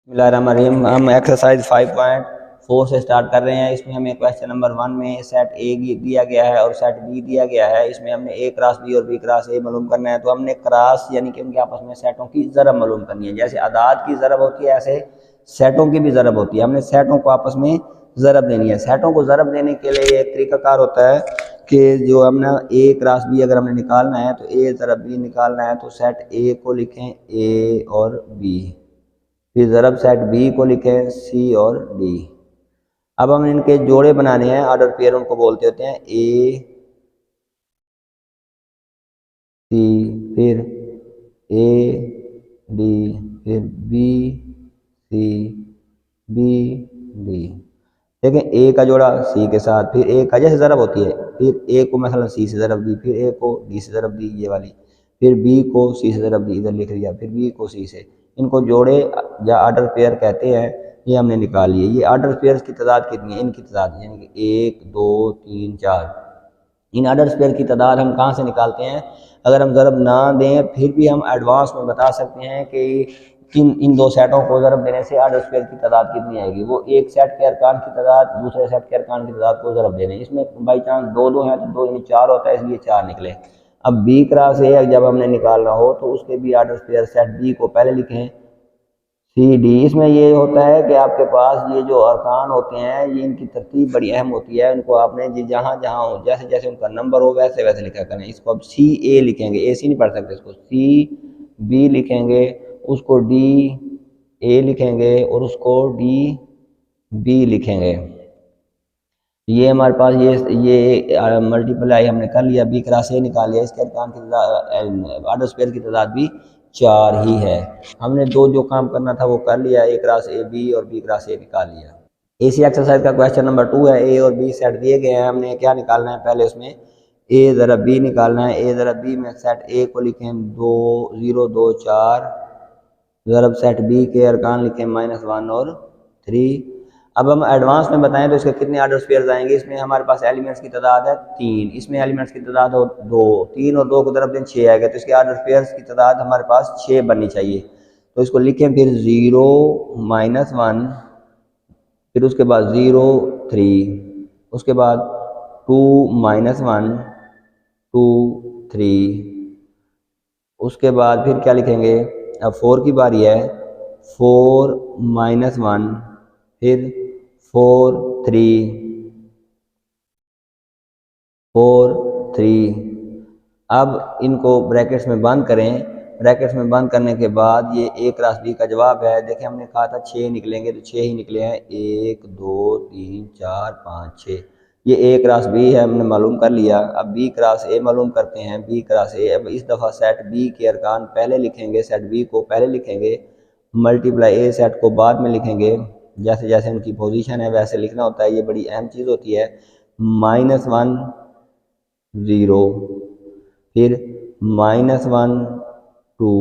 बिस्मिल्लाहिर्रहमानिर्रहीम। हम एक्सरसाइज 5.4 से स्टार्ट कर रहे हैं। इसमें हमें क्वेश्चन नंबर 1 में सेट ए दिया गया है और सेट बी दिया गया है। इसमें हमने ए क्रॉस बी और बी क्रॉस ए मालूम करना है। तो हमने क्रॉस यानी कि उनके आपस में सेटों की ज़रब मालूम करनी है। जैसे अदाद की ज़रब होती है ऐसे सेटों की भी ज़रब होती है। हमने सेटों को आपस में ज़रब देनी है। सेटों को ज़रब देने के लिए एक तरीकाकार होता है कि जो हमने ए क्रॉस बी अगर हमने निकालना है तो ए ज़रब बी निकालना है तो सेट ए को लिखें ए और बी, फिर ज़रब सेट बी को लिखें सी और डी। अब हम इनके जोड़े बनाने हैं, ऑर्डर पेयर उनको बोलते होते हैं ए सी, फिर ए डी, फिर बी सी बी डी। देखें ए का जोड़ा सी के साथ, फिर ए का जैसे ज़रब होती है, फिर ए को मसलन सी से ज़रब दी, फिर ए को डी से ज़रब दी ये वाली, फिर बी को सी से ज़रब दी इधर लिख दिया, फिर बी को सी से। इनको जोड़े या ऑर्डर पेयर कहते हैं। ये हमने निकाल लिए। ये ऑर्डर पेयर की तादाद कितनी है, इनकी तादाद यानी कि 1 2 3 4। इन ऑर्डर पेयर की तादाद हम कहाँ से निकालते हैं? अगर हम ज़रब ना दें फिर भी हम एडवांस में बता सकते हैं कि इन दो सेटों को ज़रब देने से ऑर्डर पेयर की तादाद कितनी आएगी। वो एक सेट के अरकान की तादाद दूसरे सेट के अरकान की तादाद को ज़रब दे रहे हैं। इसमें बाई चांस दो दो हैं तो दो यानी 4 होता है, इसलिए 4 निकले। अब बी क्रॉस ए जब हमने निकालना हो तो उसके भी ऑर्डर पेयर सेट बी को पहले लिखें सी डी। इसमें ये होता है कि आपके पास ये जो अरकान होते हैं ये इनकी तरतीब बड़ी अहम होती है। इनको आपने जहाँ जहाँ हो जैसे जैसे उनका नंबर हो वैसे वैसे लिखा करें। इसको अब सी ए लिखेंगे, ए सी नहीं पढ़ सकते, इसको सी बी लिखेंगे, उसको डी ए लिखेंगे और उसको डी बी लिखेंगे। ये हमारे पास ये मल्टीप्लाई हमने कर लिया, बी क्रॉस ए निकाल लिया। इसके अरकान की ऑर्डर पेयर की तादाद भी 4 ही है। हमने दो जो काम करना था वो कर लिया, ए क्रॉस ए बी और बी क्रॉस ए निकाल लिया। इसी एक्सरसाइज का क्वेश्चन नंबर 2 है। ए और बी सेट दिए गए हैं। हमने क्या निकालना है? पहले उसमें ए ज़रब बी निकालना है। ए ज़रब बी में सेट ए को लिखें 2 0 2 4, ज़रब सेट बी के अरकान लिखें -1 और 3। अब हम एडवांस में बताएं तो इसके कितने ऑर्डर पेयर्स आएंगे। इसमें हमारे पास एलिमेंट्स की तादाद है 3, इसमें एलिमेंट्स की तादाद हो 2, 3 और 2 को ज़रब दें 6 आएगा। तो इसके ऑर्डर पेयर्स की तादाद हमारे पास 6 बननी चाहिए। तो इसको लिखें फिर 0 -1, फिर उसके बाद 0 3, उसके बाद 2 -1 2 3, उसके बाद फिर क्या लिखेंगे? अब 4 की बारी है, 4 -1, फिर 4 3 4 3। अब इनको ब्रैकेट्स में बंद करें। ब्रैकेट्स में बंद करने के बाद ये ए क्रॉस बी का जवाब है। देखिए हमने कहा था 6 निकलेंगे तो 6 ही निकले हैं, 1 2 3 4 5 6। ये ए क्रॉस बी है, हमने मालूम कर लिया। अब बी क्रॉस ए मालूम करते हैं। बी क्रॉस ए, अब इस दफ़ा सेट बी के अरकान पहले लिखेंगे, सेट बी को पहले लिखेंगे, मल्टीप्लाई ए सेट को बाद में लिखेंगे। जैसे जैसे उनकी पोजीशन है वैसे लिखना होता है। ये बड़ी अहम चीज़ होती है। -1 0, फिर -1 2,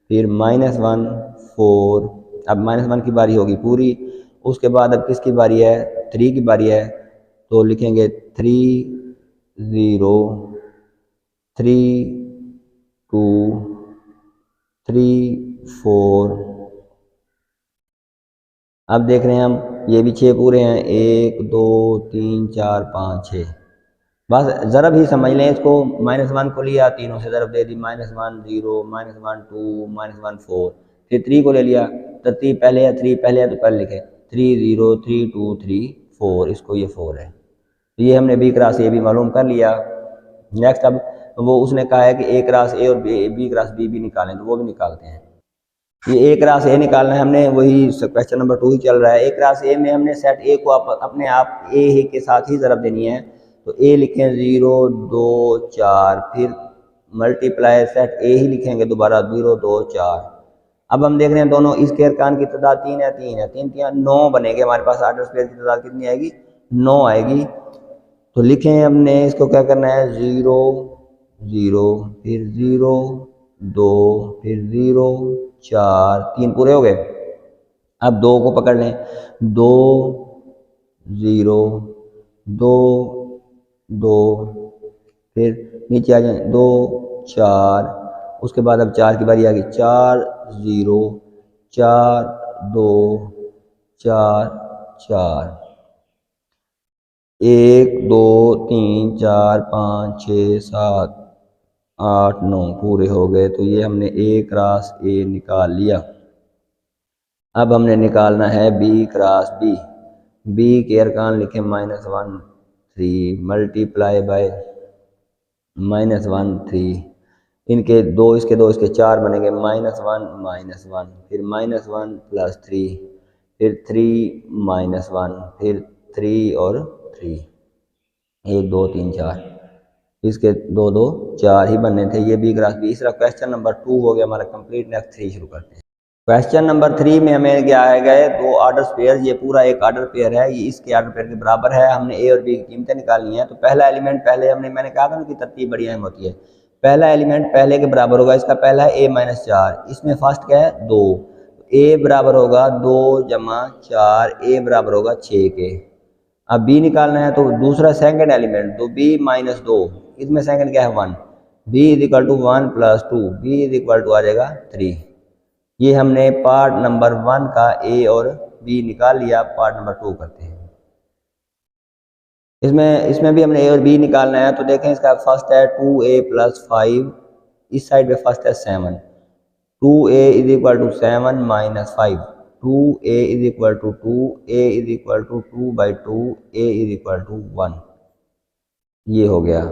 फिर -1 4। अब -1 की बारी होगी पूरी। उसके बाद अब किसकी बारी है? 3 की बारी है। तो लिखेंगे 3 0 3 2 3 4। अब देख रहे हैं हम ये भी 6 पूरे हैं, 1 2 3 4 5 6। बस ज़रब ही समझ लें इसको। -1 को लिया, तीनों से ज़रब दे दी, -1 0 -1 2 -1 4। फिर 3 को ले लिया, तरतीब पहले है, 3 पहले है तो पहले लिखे 3 0 3 2 3 4। इसको ये 4 है। तो ये हमने बी क्रॉस ए भी मालूम कर लिया। नेक्स्ट अब वो उसने कहा है कि ए क्रॉस ए और बी क्रॉस बी भी निकालें, तो वो भी निकालते हैं। ये ए क्रॉस ए निकालना है हमने, वही क्वेश्चन नंबर 2 ही चल रहा है। ए क्रॉस ए में हमने सेट ए को अपने आप ए के साथ ही ज़रब देनी है। तो ए लिखें 0 2 4, फिर मल्टीप्लाई सेट ए ही लिखेंगे दोबारा 0 2 4। अब हम देख रहे हैं दोनों इसके अरकान की तादाद 3 है, 3 है, 3 3 9 बनेंगे हमारे पास। ऑर्डर पेयर की तादाद कितनी आएगी? 9 आएगी। तो लिखें हमने इसको क्या करना है? 0 0, फिर 0 2, फिर 0 4, 3 पूरे हो गए। अब 2 को पकड़ लें, 2 0 2 2, फिर नीचे आ जाए 2 4। उसके बाद अब 4 की बारी आ गई, 4 0 4 2 4 4, 1 2 3 4 5 6 7 8 9 पूरे हो गए। तो ये हमने A क्रॉस A निकाल लिया। अब हमने निकालना है B क्रॉस B। B के अरकान लिखे -1 3 मल्टीप्लाई बाय -1 3, इनके दो इसके 4 बनेंगे -1 फिर -1 प्लस 3 फिर 3 -1 फिर 3 और 3, 1 2 3 4, इसके 2 2 4 ही बनने थे। ये B क्रॉस B। इसका क्वेश्चन नंबर 2 हो गया हमारा कंप्लीट। नेक्स्ट 3 शुरू करते हैं। क्वेश्चन नंबर 3 में हमें क्या आए गए 2 ऑर्डर पेयर। ये पूरा एक ऑर्डर पेयर है, ये इसके ऑर्डर पेयर के बराबर है। हमने ए और बी की कीमतें निकालनी है। तो पहला एलिमेंट पहले मैंने कहा था कि तरतीब बड़ी अहम होती है। पहला एलिमेंट पहले के बराबर होगा। इसका पहला है A-4, इसमें फर्स्ट क्या है 2, ए बराबर होगा 2 जमा 4, ए बराबर होगा 6 के। अब बी निकालना है तो दूसरा सेकंड एलिमेंट तो B-2, इसमें सेकंड क्या है 1, b is equal to 1 plus 2, b is equal to आ जाएगा 3। ये हमने पार्ट नंबर 1 का ए और बी निकाल लिया। पार्ट नंबर 2 करते हैं। इसमें भी हमने ए और बी निकालना है। तो देखें इसका फर्स्ट है 2a प्लस 5, इस साइड पे फर्स्ट है 7, 2a is equal to 7 minus 5, 2a is equal to 2, a is equal to 2/2, a is equal to 1। ये हो गया।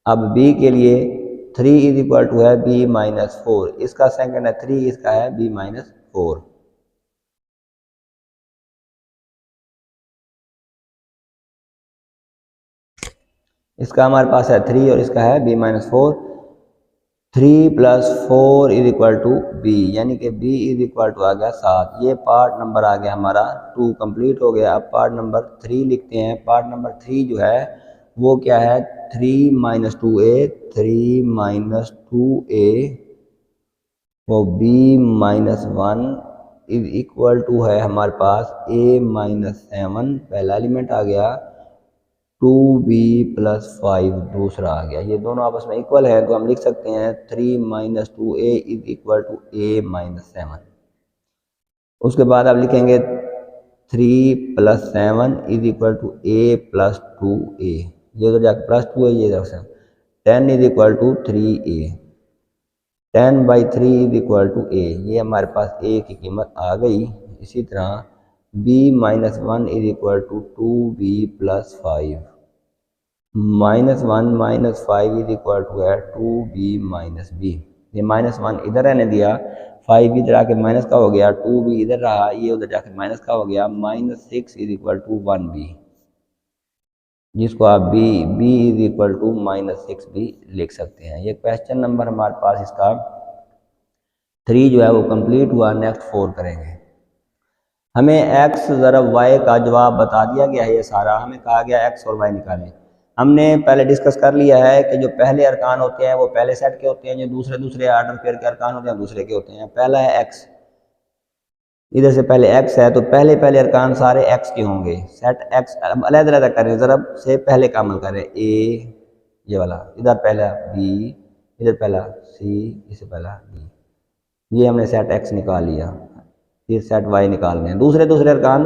अब b के लिए 3 इज इक्वल टू है B-4, इसका सेकंड है 3, इसका है B-4। इसका हमारे पास है 3 और इसका है B-4। 3 plus 4 is equal to B, यानी कि B इज इक्वल टू आ गया 7। ये पार्ट नंबर आ गया हमारा 2 कंप्लीट हो गया। अब पार्ट नंबर 3 लिखते हैं। पार्ट नंबर 3 जो है वो क्या है 3 - 2a, 3 - 2a वो B-1 इज इक्वल टू है हमारे पास A-7, पहला एलिमेंट आ गया, 2b प्लस 5 दूसरा आ गया। ये दोनों आपस में इक्वल है तो हम लिख सकते हैं 3 - 2a is equal to A-7। उसके बाद आप लिखेंगे 3 + 7 is equal to A + 2a, ये तो जाकर प्लस 2 है, ये 10 is equal to 3a, 10/3 is equal to a। ये हमारे पास a की कीमत आ गई। इसी तरह B-1 is equal to 2b plus 5, -1 - 5 is equal to है 2b माइनस b। ये -1 इधर रहने दिया, 5 इधर आके माइनस का हो गया, 2b इधर रहा, ये उधर जाके माइनस का हो गया, -6 इज इक्वल टू 1b, जिसको आप b इज इक्वल टू -6 भी लिख सकते हैं। ये क्वेश्चन नंबर हमारे पास इसका 3 जो है वो कंप्लीट हुआ। नेक्स्ट 4 करेंगे। हमें x ज़रब y का जवाब बता दिया गया है। ये सारा हमें कहा गया x और y निकालें। हमने पहले डिस्कस कर लिया है कि जो पहले अरकान होते हैं वो पहले सेट के होते हैं, जो दूसरे ऑर्डर पेयर के अरकान होते हैं दूसरे के होते हैं। पहला है x, इधर से पहले x है तो पहले अरकान सारे x के होंगे। सेट x अलग-अलग करें, ज़रब से पहले का अमल करें। a ये वाला, इधर पहला b, इधर पहला c, इससे पहला d। ये हमने सेट x निकाल लिया। फिर सेट y निकालने हैं। दूसरे अरकान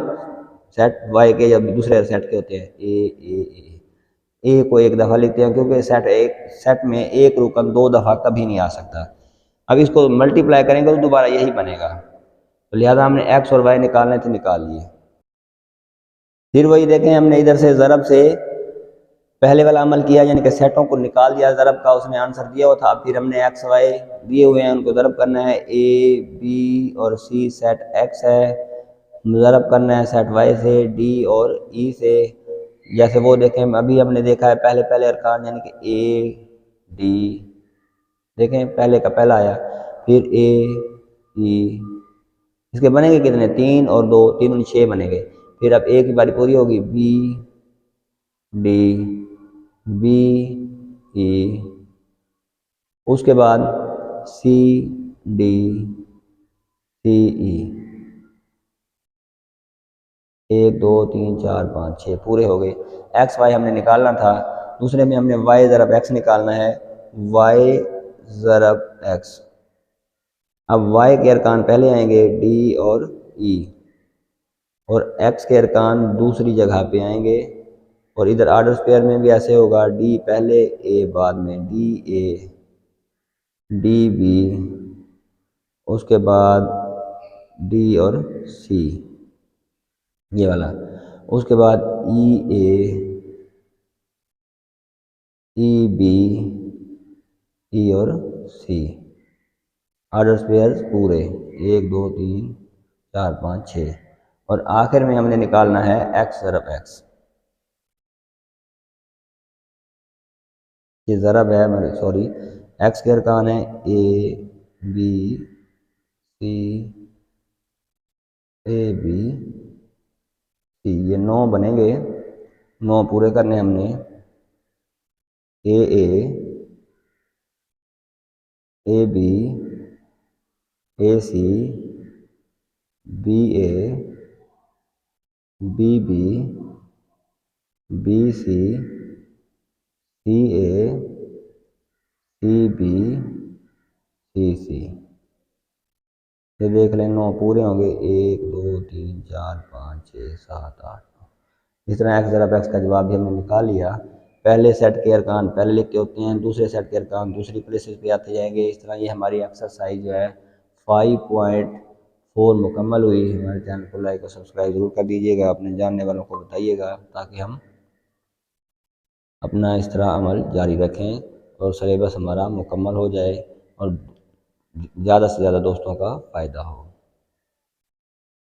सेट y के जब दूसरे सेट के होते हैं ए को एक दफ़ा लिखते हैं क्योंकि सेट में एक रुकन 2 दफ़ा कभी नहीं आ सकता। अब इसको मल्टीप्लाई करेंगे तो दोबारा यही बनेगा, तो लिहाजा हमने x और y निकालने थे, निकाल लिए। फिर वही देखें, हमने इधर से ज़रब से पहले वाला अमल किया, यानी कि सेटों को निकाल दिया ज़रब का, उसने आंसर दिया हुआ था। फिर हमने x y दिए हुए हैं उनको ज़रब करना है। a b और c सेट x है, ज़रब करना है सेट y से, d और e से। जैसे वो देखें अभी हमने देखा है पहले अरकान यानी कि a d, देखें पहले का पहला आया, फिर a e, इसके बनेंगे कितने 3 और 2, 3 और 6 बनेंगे। फिर अब a की बारी पूरी होगी, b d b e, उसके बाद c d c e, 1 2 3 4 5 6 पूरे हो गए। एक्स वाई हमने निकालना था। दूसरे में हमने y ज़रब x निकालना है, y ज़रब x। अब y के अरकान पहले आएंगे d और e, और x के अरकान दूसरी जगह पे आएंगे। और इधर आर्डर पेयर में भी ऐसे होगा, d पहले a बाद में, d a d b, उसके बाद d और c ये वाला, उसके बाद e a e b e और c, आर्डर पेयर पूरे 1 2 3 4 5 6। और आखिर में हमने निकालना है x ज़रब x। ये ज़रब है, मेरे सॉरी, x के अरकान है a b c a b c, ये 9 बनेंगे। 9 पूरे करने हमने, a a a b a c b a b b b c c a c b c c। ये देख लें 9 पूरे होंगे, 1 2 3 4 5 6 7 8 9। इस तरह x ज़रब x का जवाब भी हमने निकाल लिया। पहले सेट के अरकान पहले लिखे होते हैं, दूसरे सेट के अरकान दूसरी प्लेसेस पे आते जाएंगे। इस तरह ये हमारी एक्सरसाइज जो है 5.4 मुकम्मल हुई। हमारे चैनल को लाइक और सब्सक्राइब ज़रूर कर दीजिएगा, अपने जानने वालों को बताइएगा, ताकि हम अपना इस तरह अमल जारी रखें और सिलेबस हमारा मुकम्मल हो जाए और ज़्यादा से ज़्यादा दोस्तों का फ़ायदा हो।